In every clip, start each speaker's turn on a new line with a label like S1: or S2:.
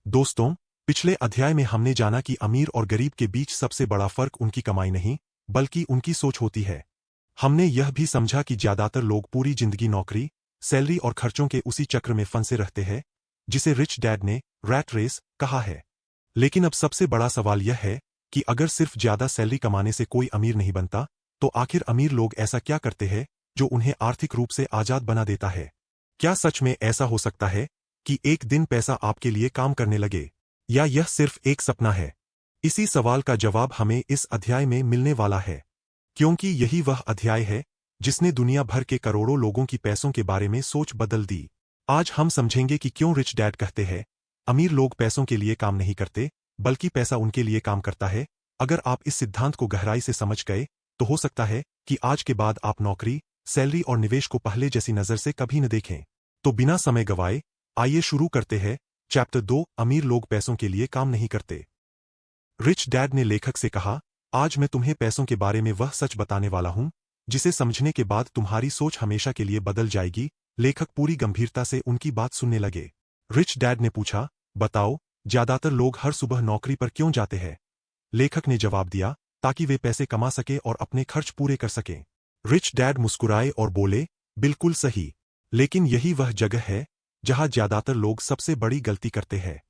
S1: दोस्तों, पिछले अध्याय में हमने जाना कि अमीर और गरीब के बीच सबसे बड़ा फर्क उनकी कमाई नहीं, बल्कि उनकी सोच होती है। हमने यह भी समझा कि ज्यादातर लोग पूरी जिंदगी नौकरी, सैलरी और खर्चों के उसी चक्र में फंसे रहते हैं, जिसे रिच डैड ने रैट रेस कहा है। लेकिन अब सबसे बड़ा सवाल यह है कि अगर सिर्फ ज्यादा सैलरी कमाने से कोई अमीर नहीं बनता, तो आखिर अमीर लोग ऐसा क्या करते हैं जो उन्हें आर्थिक रूप से आजाद बना देता है? क्या सच में ऐसा हो सकता है कि एक दिन पैसा आपके लिए काम करने लगे, या यह सिर्फ एक सपना है? इसी सवाल का जवाब हमें इस अध्याय में मिलने वाला है, क्योंकि यही वह अध्याय है जिसने दुनिया भर के करोड़ों लोगों की पैसों के बारे में सोच बदल दी। आज हम समझेंगे कि क्यों रिच डैड कहते हैं अमीर लोग पैसों के लिए काम नहीं करते, बल्कि पैसा उनके लिए काम करता है। अगर आप इस सिद्धांत को गहराई से समझ गए, तो हो सकता है कि आज के बाद आप नौकरी, सैलरी और निवेश को पहले जैसी नजर से कभी न देखें। तो बिना समय गवाए आइए शुरू करते हैं। चैप्टर 2, अमीर लोग पैसों के लिए काम नहीं करते। रिच डैड ने लेखक से कहा, आज मैं तुम्हें पैसों के बारे में वह सच बताने वाला हूं जिसे समझने के बाद तुम्हारी सोच हमेशा के लिए बदल जाएगी। लेखक पूरी गंभीरता से उनकी बात सुनने लगे। रिच डैड ने पूछा, बताओ, ज्यादातर लोग हर सुबह नौकरी पर क्यों जाते हैं? लेखक ने जवाब दिया, ताकि वे पैसे कमा सके और अपने खर्च पूरे कर सकें। रिच डैड मुस्कुराए और बोले, बिल्कुल सही, लेकिन यही वह जगह है जहां ज्यादातर लोग सबसे बड़ी गलती करते हैं।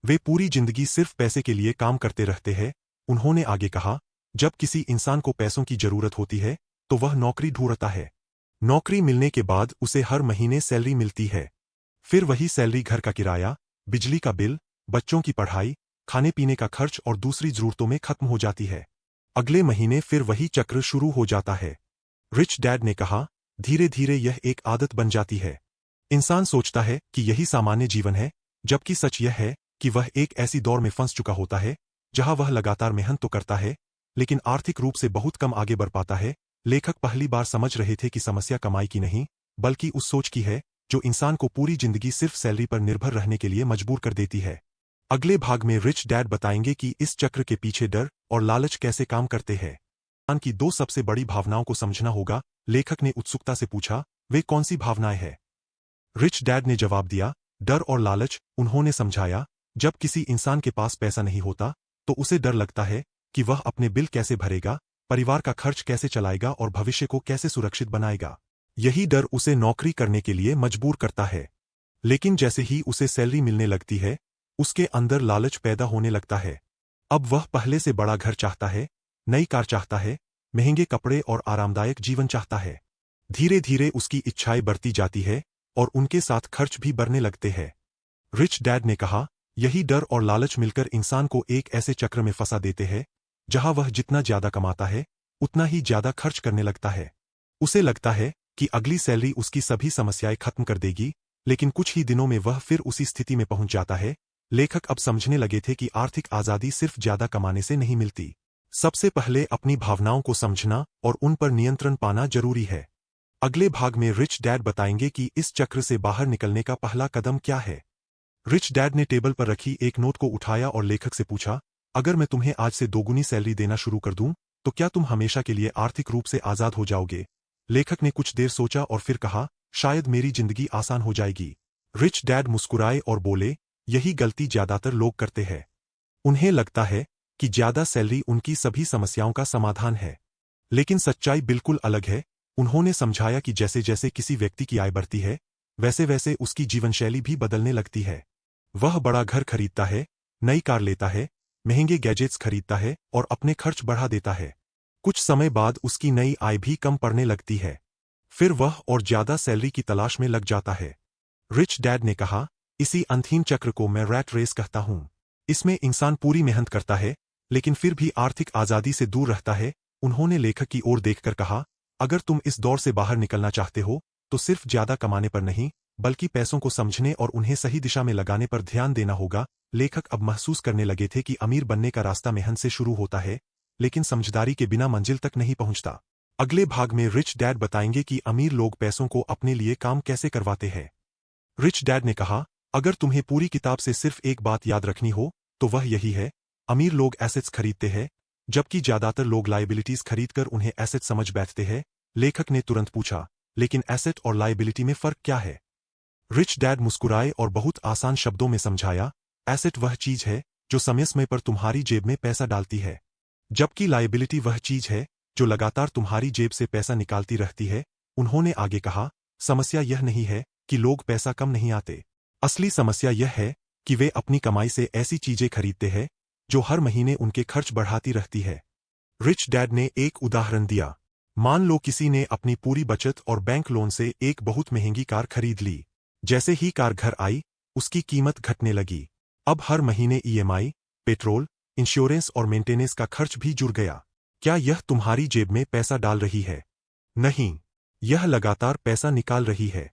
S1: वे पूरी जिंदगी सिर्फ पैसे के लिए काम करते रहते हैं। उन्होंने आगे कहा, जब किसी इंसान को पैसों की जरूरत होती है, तो वह नौकरी ढूंढता है। नौकरी मिलने के बाद उसे हर महीने सैलरी मिलती है। फिर वही सैलरी घर का किराया, बिजली का बिल, बच्चों की पढ़ाई, खाने पीने का खर्च और दूसरी जरूरतों में खत्म हो जाती है। अगले महीने फिर वही चक्र शुरू हो जाता है। रिच डैड ने कहा, धीरे धीरे यह एक आदत बन जाती है। इंसान सोचता है कि यही सामान्य जीवन है, जबकि सच यह है कि वह एक ऐसी दौर में फंस चुका होता है जहां वह लगातार मेहनत तो करता है, लेकिन आर्थिक रूप से बहुत कम आगे बढ़ पाता है। लेखक पहली बार समझ रहे थे कि समस्या कमाई की नहीं, बल्कि उस सोच की है जो इंसान को पूरी जिंदगी सिर्फ सैलरी पर निर्भर रहने के लिए मजबूर कर देती है। अगले भाग में रिच डैड बताएंगे कि इस चक्र के पीछे डर और लालच कैसे काम करते हैं। इंसान की दो सबसे बड़ी भावनाओं को समझना होगा। लेखक ने उत्सुकता से पूछा, वे कौन सी भावनाएं हैं? रिच डैड ने जवाब दिया, डर और लालच। उन्होंने समझाया, जब किसी इंसान के पास पैसा नहीं होता, तो उसे डर लगता है कि वह अपने बिल कैसे भरेगा, परिवार का खर्च कैसे चलाएगा और भविष्य को कैसे सुरक्षित बनाएगा। यही डर उसे नौकरी करने के लिए मजबूर करता है। लेकिन जैसे ही उसे सैलरी मिलने लगती है, उसके अंदर लालच पैदा होने लगता है। अब वह पहले से बड़ा घर चाहता है, नई कार चाहता है, महंगे कपड़े और आरामदायक जीवन चाहता है। धीरे धीरे उसकी इच्छाएं बढ़ती जाती है और उनके साथ खर्च भी बढ़ने लगते हैं। रिच डैड ने कहा, यही डर और लालच मिलकर इंसान को एक ऐसे चक्र में फंसा देते हैं जहां वह जितना ज्यादा कमाता है, उतना ही ज्यादा खर्च करने लगता है। उसे लगता है कि अगली सैलरी उसकी सभी समस्याएं खत्म कर देगी, लेकिन कुछ ही दिनों में वह फिर उसी स्थिति में पहुंच जाता है। लेखक अब समझने लगे थे कि आर्थिक आजादी सिर्फ ज्यादा कमाने से नहीं मिलती। सबसे पहले अपनी भावनाओं को समझना और उन पर नियंत्रण पाना जरूरी है। अगले भाग में रिच डैड बताएंगे कि इस चक्र से बाहर निकलने का पहला कदम क्या है। रिच डैड ने टेबल पर रखी एक नोट को उठाया और लेखक से पूछा, अगर मैं तुम्हें आज से दोगुनी सैलरी देना शुरू कर दूं, तो क्या तुम हमेशा के लिए आर्थिक रूप से आजाद हो जाओगे? लेखक ने कुछ देर सोचा और फिर कहा, शायद मेरी जिंदगी आसान हो जाएगी। रिच डैड मुस्कुराए और बोले, यही गलती ज्यादातर लोग करते हैं। उन्हें लगता है कि ज्यादा सैलरी उनकी सभी समस्याओं का समाधान है। लेकिन सच्चाई बिल्कुल अलग है। उन्होंने समझाया कि जैसे जैसे किसी व्यक्ति की आय बढ़ती है, वैसे वैसे उसकी जीवनशैली भी बदलने लगती है। वह बड़ा घर खरीदता है, नई कार लेता है, महंगे गैजेट्स खरीदता है और अपने खर्च बढ़ा देता है। कुछ समय बाद उसकी नई आय भी कम पड़ने लगती है। फिर वह और ज्यादा सैलरी की तलाश में लग जाता है। रिच डैड ने कहा, इसी अंतहीन चक्र को मैं रैट रेस कहता हूं। इसमें इंसान पूरी मेहनत करता है, लेकिन फिर भी आर्थिक आजादी से दूर रहता है। उन्होंने लेखक की ओर देखकर कहा, अगर तुम इस दौर से बाहर निकलना चाहते हो, तो सिर्फ ज्यादा कमाने पर नहीं, बल्कि पैसों को समझने और उन्हें सही दिशा में लगाने पर ध्यान देना होगा। लेखक अब महसूस करने लगे थे कि अमीर बनने का रास्ता मेहनत से शुरू होता है, लेकिन समझदारी के बिना मंजिल तक नहीं पहुंचता। अगले भाग में रिच डैड बताएंगे कि अमीर लोग पैसों को अपने लिए काम कैसे करवाते हैं। रिच डैड ने कहा, अगर तुम्हें पूरी किताब से सिर्फ एक बात याद रखनी हो, तो वह यही है, अमीर लोग एसेट्स खरीदते हैं, जबकि ज्यादातर लोग लायबिलिटीज खरीदकर उन्हें एसेट समझ बैठते हैं। लेखक ने तुरंत पूछा, लेकिन एसेट और लायबिलिटी में फर्क क्या है? रिच डैड मुस्कुराए और बहुत आसान शब्दों में समझाया, एसेट वह चीज है जो समय समय पर तुम्हारी जेब में पैसा डालती है, जबकि लायबिलिटी वह चीज है जो लगातार तुम्हारी जेब से पैसा निकालती रहती है। उन्होंने आगे कहा, समस्या यह नहीं है कि लोग पैसा कम नहीं आते। असली समस्या यह है कि वे अपनी कमाई से ऐसी चीजें खरीदते हैं जो हर महीने उनके खर्च बढ़ाती रहती है। रिच डैड ने एक उदाहरण दिया। मान लो किसी ने अपनी पूरी बचत और बैंक लोन से एक बहुत महंगी कार खरीद ली। जैसे ही कार घर आई, उसकी कीमत घटने लगी। अब हर महीने ईएमआई, पेट्रोल, इंश्योरेंस और मेंटेनेंस का खर्च भी जुड़ गया। क्या यह तुम्हारी जेब में पैसा डाल रही है? नहीं, यह लगातार पैसा निकाल रही है।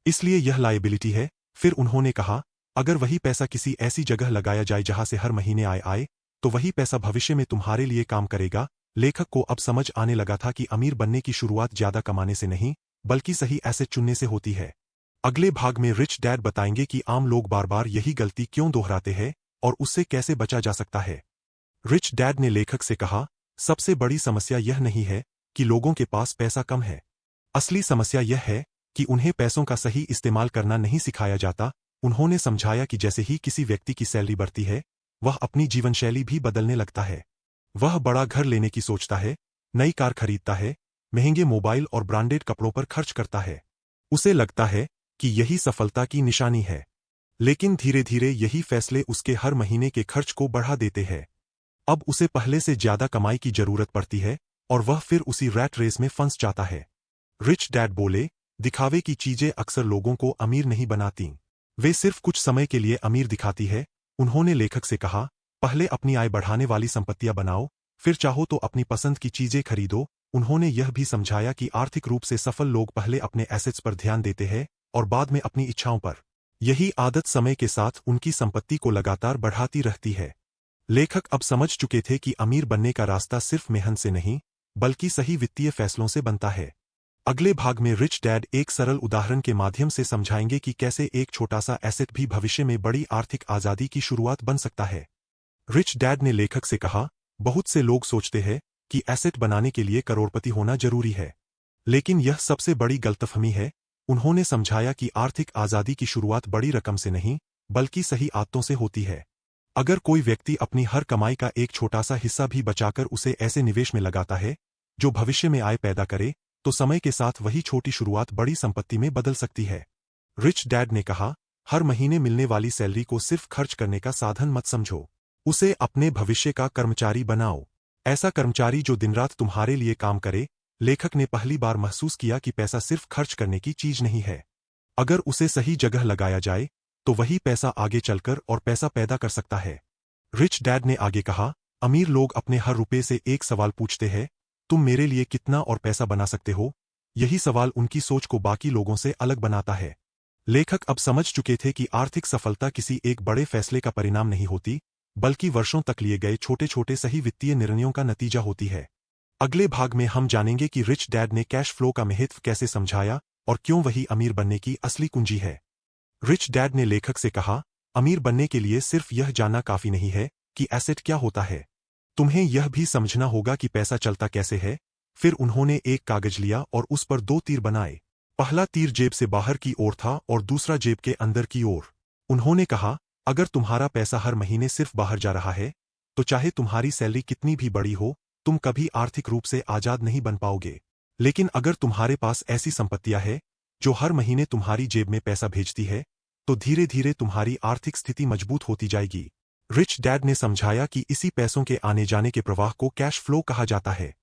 S1: इसलिए यह लायबिलिटी है। फिर उन्होंने कहा, अगर वही पैसा किसी ऐसी जगह लगाया जाए जहां से हर महीने आय आए, तो वही पैसा भविष्य में तुम्हारे लिए काम करेगा। लेखक को अब समझ आने लगा था कि अमीर बनने की शुरुआत ज्यादा कमाने से नहीं, बल्कि सही एसेट चुनने से होती है। अगले भाग में रिच डैड बताएंगे कि आम लोग बार बार यही गलती क्यों दोहराते हैं और उससे कैसे बचा जा सकता है। रिच डैड ने लेखक से कहा, सबसे बड़ी समस्या यह नहीं है कि लोगों के पास पैसा कम है। असली समस्या यह है कि उन्हें पैसों का सही इस्तेमाल करना नहीं सिखाया जाता। उन्होंने समझाया कि जैसे ही किसी व्यक्ति की सैलरी बढ़ती है, वह अपनी जीवनशैली भी बदलने लगता है। वह बड़ा घर लेने की सोचता है, नई कार खरीदता है, महंगे मोबाइल और ब्रांडेड कपड़ों पर खर्च करता है। उसे लगता है कि यही सफलता की निशानी है। लेकिन धीरे धीरे यही फैसले उसके हर महीने के खर्च को बढ़ा देते हैं। अब उसे पहले से ज्यादा कमाई की जरूरत पड़ती है और वह फिर उसी रैट रेस में फंस जाता है। रिच डैड बोले, दिखावे की चीजें अक्सर लोगों को अमीर नहीं बनाती, वे सिर्फ कुछ समय के लिए अमीर दिखाती है। उन्होंने लेखक से कहा, पहले अपनी आय बढ़ाने वाली संपत्तियां बनाओ, फिर चाहो तो अपनी पसंद की चीजें खरीदो। उन्होंने यह भी समझाया कि आर्थिक रूप से सफल लोग पहले अपने एसेट्स पर ध्यान देते हैं और बाद में अपनी इच्छाओं पर। यही आदत समय के साथ उनकी संपत्ति को लगातार बढ़ाती रहती है। लेखक अब समझ चुके थे कि अमीर बनने का रास्ता सिर्फ मेहनत से नहीं, बल्कि सही वित्तीय फैसलों से बनता है। अगले भाग में रिच डैड एक सरल उदाहरण के माध्यम से समझाएंगे कि कैसे एक छोटा सा एसेट भी भविष्य में बड़ी आर्थिक आजादी की शुरुआत बन सकता है। रिच डैड ने लेखक से कहा, बहुत से लोग सोचते हैं कि एसेट बनाने के लिए करोड़पति होना जरूरी है, लेकिन यह सबसे बड़ी गलतफहमी है। उन्होंने समझाया कि आर्थिक आजादी की शुरुआत बड़ी रकम से नहीं, बल्कि सही आदतों से होती है। अगर कोई व्यक्ति अपनी हर कमाई का एक छोटा सा हिस्सा भी बचाकर उसे ऐसे निवेश में लगाता है जो भविष्य में आय पैदा करे, तो समय के साथ वही छोटी शुरुआत बड़ी संपत्ति में बदल सकती है। रिच डैड ने कहा, हर महीने मिलने वाली सैलरी को सिर्फ खर्च करने का साधन मत समझो, उसे अपने भविष्य का कर्मचारी बनाओ। ऐसा कर्मचारी जो दिन रात तुम्हारे लिए काम करे। लेखक ने पहली बार महसूस किया कि पैसा सिर्फ खर्च करने की चीज नहीं है। अगर उसे सही जगह लगाया जाए, तो वही पैसा आगे चलकर और पैसा पैदा कर सकता है। रिच डैड ने आगे कहा, अमीर लोग अपने हर रुपए से एक सवाल पूछते हैं, तुम मेरे लिए कितना और पैसा बना सकते हो? यही सवाल उनकी सोच को बाकी लोगों से अलग बनाता है। लेखक अब समझ चुके थे कि आर्थिक सफलता किसी एक बड़े फैसले का परिणाम नहीं होती, बल्कि वर्षों तक लिए गए छोटे छोटे सही वित्तीय निर्णयों का नतीजा होती है। अगले भाग में हम जानेंगे कि रिच डैड ने कैश फ्लो का महत्व कैसे समझाया और क्यों वही अमीर बनने की असली कुंजी है। रिच डैड ने लेखक से कहा, अमीर बनने के लिए सिर्फ यह जानना काफी नहीं है कि एसेट क्या होता है, तुम्हें यह भी समझना होगा कि पैसा चलता कैसे है। फिर उन्होंने एक कागज लिया और उस पर 2 तीर बनाए। पहला तीर जेब से बाहर की ओर था और दूसरा जेब के अंदर की ओर। उन्होंने कहा, अगर तुम्हारा पैसा हर महीने सिर्फ बाहर जा रहा है, तो चाहे तुम्हारी सैलरी कितनी भी बड़ी हो, तुम कभी आर्थिक रूप से आजाद नहीं बन पाओगे। लेकिन अगर तुम्हारे पास ऐसी संपत्तियां हैं जो हर महीने तुम्हारी जेब में पैसा भेजती है, तो धीरे धीरे तुम्हारी आर्थिक स्थिति मजबूत होती जाएगी। रिच डैड ने समझाया कि इसी पैसों के आने जाने के प्रवाह को कैश फ्लो कहा जाता है।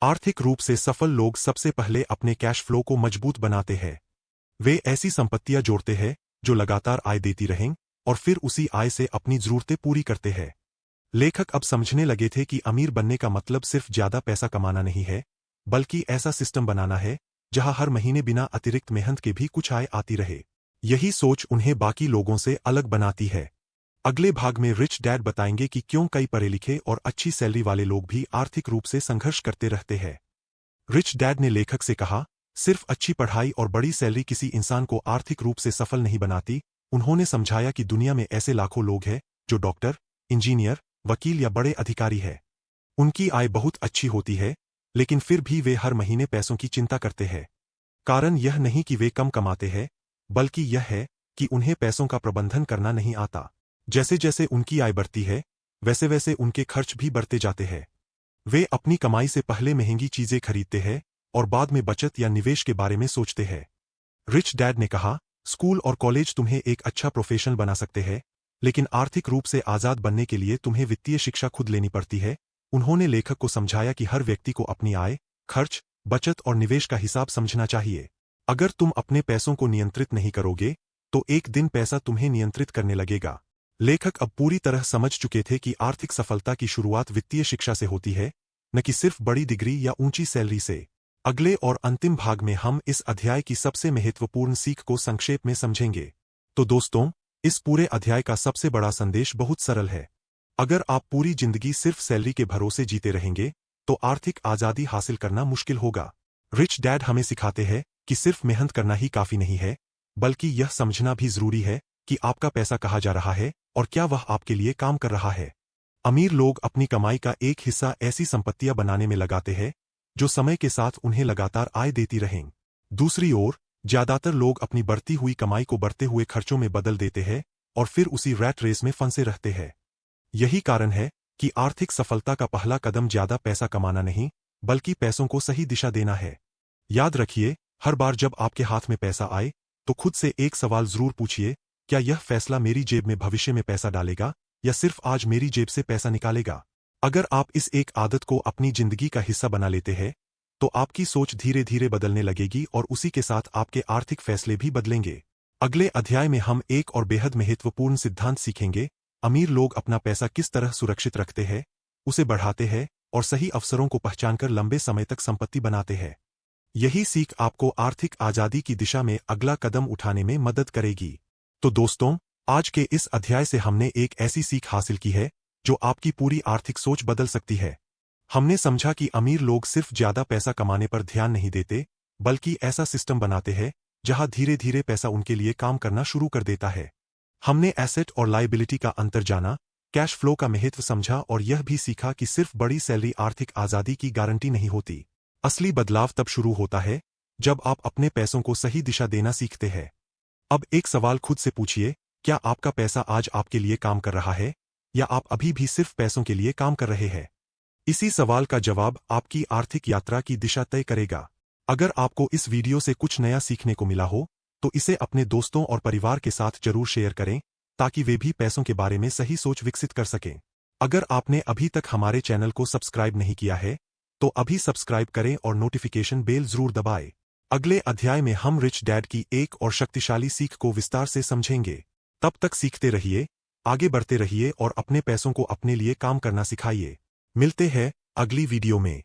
S1: आर्थिक रूप से सफल लोग सबसे पहले अपने कैश फ्लो को मजबूत बनाते हैं। वे ऐसी संपत्तियां जोड़ते हैं जो लगातार आय देती रहें और फिर उसी आय से अपनी जरूरतें पूरी करते हैं। लेखक अब समझने लगे थे कि अमीर बनने का मतलब सिर्फ ज्यादा पैसा कमाना नहीं है, बल्कि ऐसा सिस्टम बनाना है जहां हर महीने बिना अतिरिक्त मेहनत के भी कुछ आय आती रहे। यही सोच उन्हें बाकी लोगों से अलग बनाती है। अगले भाग में रिच डैड बताएंगे कि क्यों कई पढ़े लिखे और अच्छी सैलरी वाले लोग भी आर्थिक रूप से संघर्ष करते रहते हैं। रिच डैड ने लेखक से कहा, सिर्फ अच्छी पढ़ाई और बड़ी सैलरी किसी इंसान को आर्थिक रूप से सफल नहीं बनाती। उन्होंने समझाया कि दुनिया में ऐसे लाखों लोग हैं जो डॉक्टर, इंजीनियर, वकील या बड़े अधिकारी हैं। उनकी आय बहुत अच्छी होती है, लेकिन फिर भी वे हर महीने पैसों की चिंता करते हैं। कारण यह नहीं कि वे कम कमाते हैं, बल्कि यह है कि उन्हें पैसों का प्रबंधन करना नहीं आता। जैसे जैसे उनकी आय बढ़ती है, वैसे वैसे उनके खर्च भी बढ़ते जाते हैं। वे अपनी कमाई से पहले महंगी चीजें खरीदते हैं और बाद में बचत या निवेश के बारे में सोचते हैं। रिच डैड ने कहा, स्कूल और कॉलेज तुम्हें एक अच्छा प्रोफेशनल बना सकते हैं, लेकिन आर्थिक रूप से आजाद बनने के लिए तुम्हें वित्तीय शिक्षा खुद लेनी पड़ती है। उन्होंने लेखक को समझाया कि हर व्यक्ति को अपनी आय, खर्च, बचत और निवेश का हिसाब समझना चाहिए। अगर तुम अपने पैसों को नियंत्रित नहीं करोगे, तो एक दिन पैसा तुम्हें नियंत्रित करने लगेगा। लेखक अब पूरी तरह समझ चुके थे कि आर्थिक सफलता की शुरुआत वित्तीय शिक्षा से होती है, न कि सिर्फ बड़ी डिग्री या ऊंची सैलरी से। अगले और अंतिम भाग में हम इस अध्याय की सबसे महत्वपूर्ण सीख को संक्षेप में समझेंगे। तो दोस्तों, इस पूरे अध्याय का सबसे बड़ा संदेश बहुत सरल है। अगर आप पूरी जिंदगी सिर्फ सैलरी के भरोसे जीते रहेंगे, तो आर्थिक आजादी हासिल करना मुश्किल होगा। रिच डैड हमें सिखाते हैं कि सिर्फ मेहनत करना ही काफी नहीं है, बल्कि यह समझना भी जरूरी है कि आपका पैसा कहाँ जा रहा है और क्या वह आपके लिए काम कर रहा है। अमीर लोग अपनी कमाई का एक हिस्सा ऐसी संपत्तियां बनाने में लगाते हैं जो समय के साथ उन्हें लगातार आय देती रहें। दूसरी ओर, ज्यादातर लोग अपनी बढ़ती हुई कमाई को बढ़ते हुए खर्चों में बदल देते हैं और फिर उसी रैट रेस में फंसे रहते हैं। यही कारण है कि आर्थिक सफलता का पहला कदम ज्यादा पैसा कमाना नहीं, बल्कि पैसों को सही दिशा देना है। याद रखिए, हर बार जब आपके हाथ में पैसा आए, तो खुद से एक सवाल जरूर पूछिए, क्या यह फैसला मेरी जेब में भविष्य में पैसा डालेगा या सिर्फ आज मेरी जेब से पैसा निकालेगा? अगर आप इस एक आदत को अपनी जिंदगी का हिस्सा बना लेते हैं, तो आपकी सोच धीरे धीरे बदलने लगेगी और उसी के साथ आपके आर्थिक फैसले भी बदलेंगे। अगले अध्याय में हम एक और बेहद महत्वपूर्ण सिद्धांत सीखेंगे। अमीर लोग अपना पैसा किस तरह सुरक्षित रखते हैं, उसे बढ़ाते हैं और सही अवसरों को पहचानकर लंबे समय तक संपत्ति बनाते हैं। यही सीख आपको आर्थिक आजादी की दिशा में अगला कदम उठाने में मदद करेगी। तो दोस्तों, आज के इस अध्याय से हमने एक ऐसी सीख हासिल की है जो आपकी पूरी आर्थिक सोच बदल सकती है। हमने समझा कि अमीर लोग सिर्फ ज्यादा पैसा कमाने पर ध्यान नहीं देते, बल्कि ऐसा सिस्टम बनाते हैं जहां धीरे धीरे पैसा उनके लिए काम करना शुरू कर देता है। हमने एसेट और लायबिलिटी का अंतर जाना, कैश फ्लो का महत्व समझा और यह भी सीखा कि सिर्फ बड़ी सैलरी आर्थिक आजादी की गारंटी नहीं होती। असली बदलाव तब शुरू होता है जब आप अपने पैसों को सही दिशा देना सीखते हैं। अब एक सवाल खुद से पूछिए, क्या आपका पैसा आज आपके लिए काम कर रहा है या आप अभी भी सिर्फ पैसों के लिए काम कर रहे हैं? इसी सवाल का जवाब आपकी आर्थिक यात्रा की दिशा तय करेगा। अगर आपको इस वीडियो से कुछ नया सीखने को मिला हो, तो इसे अपने दोस्तों और परिवार के साथ जरूर शेयर करें, ताकि वे भी पैसों के बारे में सही सोच विकसित कर सकें। अगर आपने अभी तक हमारे चैनल को सब्सक्राइब नहीं किया है, तो अभी सब्सक्राइब करें और नोटिफिकेशन बेल जरूर दबाएं। अगले अध्याय में हम रिच डैड की एक और शक्तिशाली सीख को विस्तार से समझेंगे। तब तक सीखते रहिए, आगे बढ़ते रहिए और अपने पैसों को अपने लिए काम करना सिखाइए। मिलते हैं अगली वीडियो में।